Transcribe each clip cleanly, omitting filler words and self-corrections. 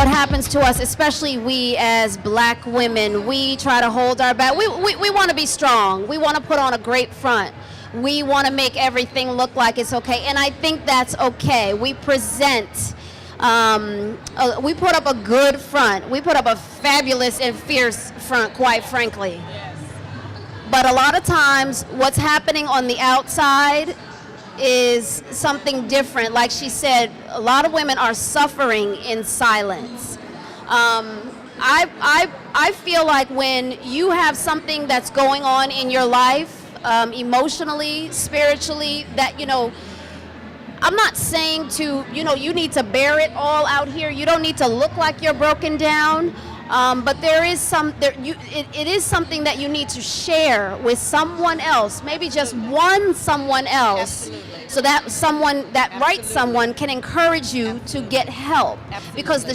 what happens to us, especially we as black women, we try to hold our back. We want to be strong. We want to put on a great front. We want to make everything look like it's okay. And I think that's okay. We present, we put up a good front. We put up a fabulous and fierce front, quite frankly. But a lot of times what's happening on the outside is something different. Like she said, a lot of women are suffering in silence. I feel like when you have something that's going on in your life, emotionally, spiritually, that, you know, I'm not saying to, you know, you need to bear it all out here. You don't need to look like you're broken down. But there is it is something that you need to share with someone else, maybe just one someone else. Absolutely. So that someone, that Absolutely. Right someone can encourage you Absolutely. To get help. Absolutely. Because the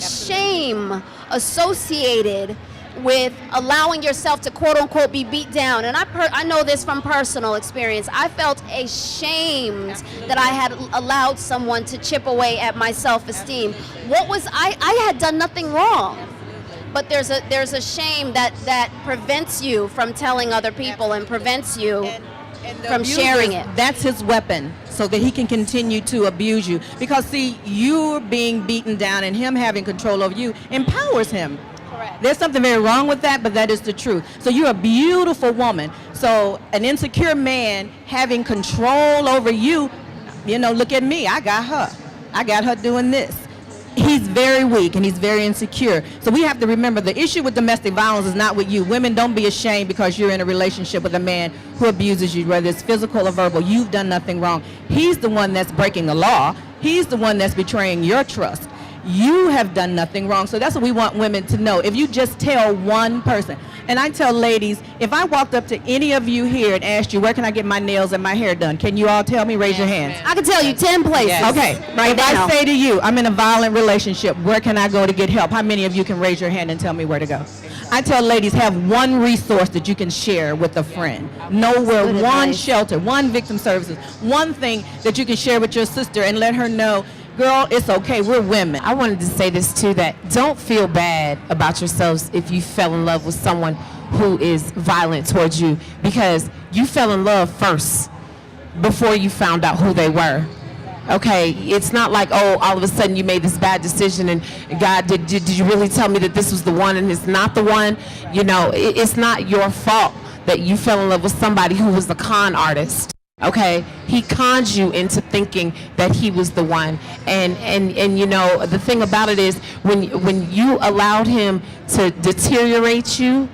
shame associated with allowing yourself to quote unquote be beat down, and I know this from personal experience. I felt ashamed Absolutely. That I had allowed someone to chip away at my self-esteem. What was I had done nothing wrong. Absolutely. But there's a shame that prevents you from telling other people Absolutely. And prevents you from sharing it. That's his weapon, so that he can continue to abuse you. Because see, you being beaten down and him having control over you empowers him. Correct. There's something very wrong with that, but that is the truth. So you're a beautiful woman. So an insecure man having control over you, you know, look at me, I got her doing this. He's very weak and he's very insecure. So we have to remember the issue with domestic violence is not with you. Women, don't be ashamed because you're in a relationship with a man who abuses you, whether it's physical or verbal. You've done nothing wrong. He's the one that's breaking the law. He's the one that's betraying your trust. You have done nothing wrong. So that's what we want women to know. If you just tell one person, and I tell ladies, if I walked up to any of you here and asked you, where can I get my nails and my hair done? Can you all tell me? Raise your hands. I can tell you 10 places. Yes. Okay. Right now. I say to you, I'm in a violent relationship, where can I go to get help? How many of you can raise your hand and tell me where to go? I tell ladies, have one resource that you can share with a friend. Nowhere, one shelter, one victim services, one thing that you can share with your sister and let her know, girl, it's okay, we're women. I wanted to say this too, that don't feel bad about yourselves if you fell in love with someone who is violent towards you, because you fell in love first before you found out who they were. Okay, it's not like, oh, all of a sudden you made this bad decision and God, did you really tell me that this was the one and it's not the one? You know, it's not your fault that you fell in love with somebody who was a con artist. Okay, he conned you into thinking that he was the one, and you know, the thing about it is when you allowed him to deteriorate you,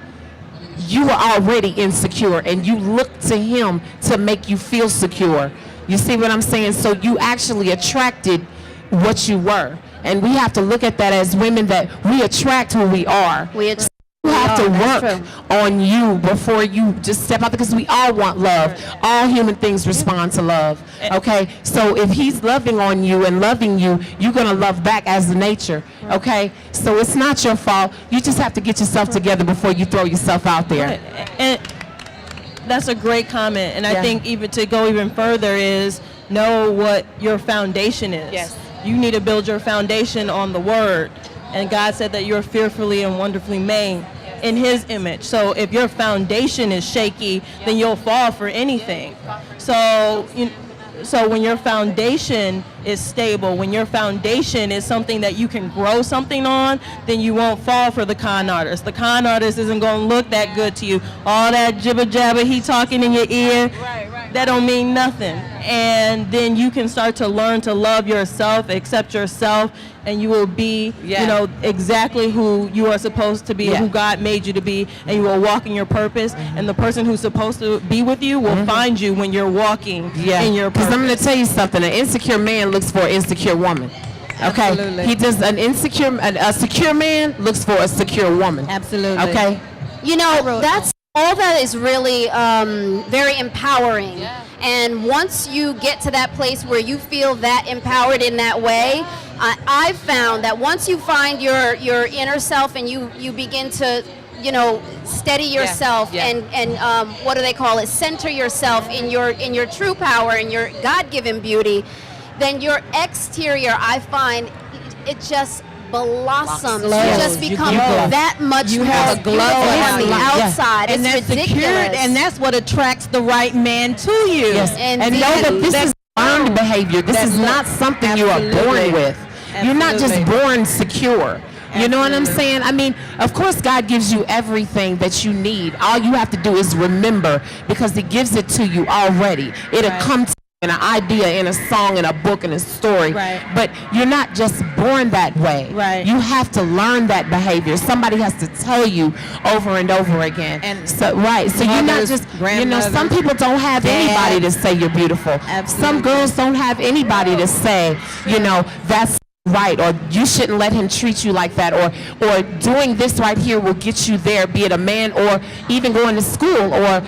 you were already insecure, and you looked to him to make you feel secure. You see what I'm saying? So you actually attracted what you were, and we have to look at that as women, that we attract who we are. You have to work on you before you just step out, because we all want love. All human things respond to love. Okay, so if he's loving on you and loving you, you're gonna love back as nature. Okay, so it's not your fault. You just have to get yourself together before you throw yourself out there. And that's a great comment. And I think even to go even further is know what your foundation is. Yes. You need to build your foundation on the word. And God said that you're fearfully and wonderfully made in his image. So if your foundation is shaky, then you'll fall for anything. So when your foundation is stable, when your foundation is something that you can grow something on, then you won't fall for the con artist. The con artist isn't going to look that good to you. All that jibber jabber he talking in your ear, that don't mean nothing. And then you can start to learn to love yourself, accept yourself, and you will be, you know, exactly who you are supposed to be, who God made you to be, and you will walk in your purpose. And the person who's supposed to be with you will find you when you're walking in your purpose. Because I'm going to tell you something. An insecure man looks for an insecure woman. Okay, Absolutely. He does a secure man looks for a secure woman. Absolutely. Okay, You know, that's all that is really very empowering. Yeah. And once you get to that place where you feel that empowered in that way, I've found that once you find your inner self and you begin to, you know, steady yourself and what do they call it? Center yourself in your true power and your God-given beauty, then your exterior, I find, it just blossoms. You Glows. just You become glow. that much You more have a glow beautiful on the about you. outside. And It's that's ridiculous. secured, and that's what attracts the right man to you. Yes. And Indeed. know that this That's is learned behavior. This That's is not something you are absolutely. born with. You're not just Absolutely. born secure. You know what I'm Absolutely. saying? I mean, of course, God gives you everything that you need. All you have to do is remember, because He gives it to you already. It'll Right. come to you in an idea, in a song, in a book, in a story. Right. But you're not just born that way. Right. You have to learn that behavior. Somebody has to tell you over and over again. And so you're not mothers, just, some grandmothers, people don't have anybody to say you're beautiful. Absolutely. Some girls don't have anybody to say, that's right, or you shouldn't let him treat you like that, or doing this right here will get you there, be it a man or even going to school or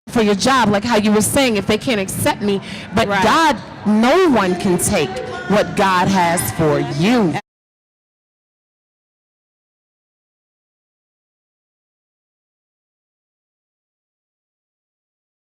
for your job, like how you were saying, if they can't accept me. But Right. God, no one can take what God has for you.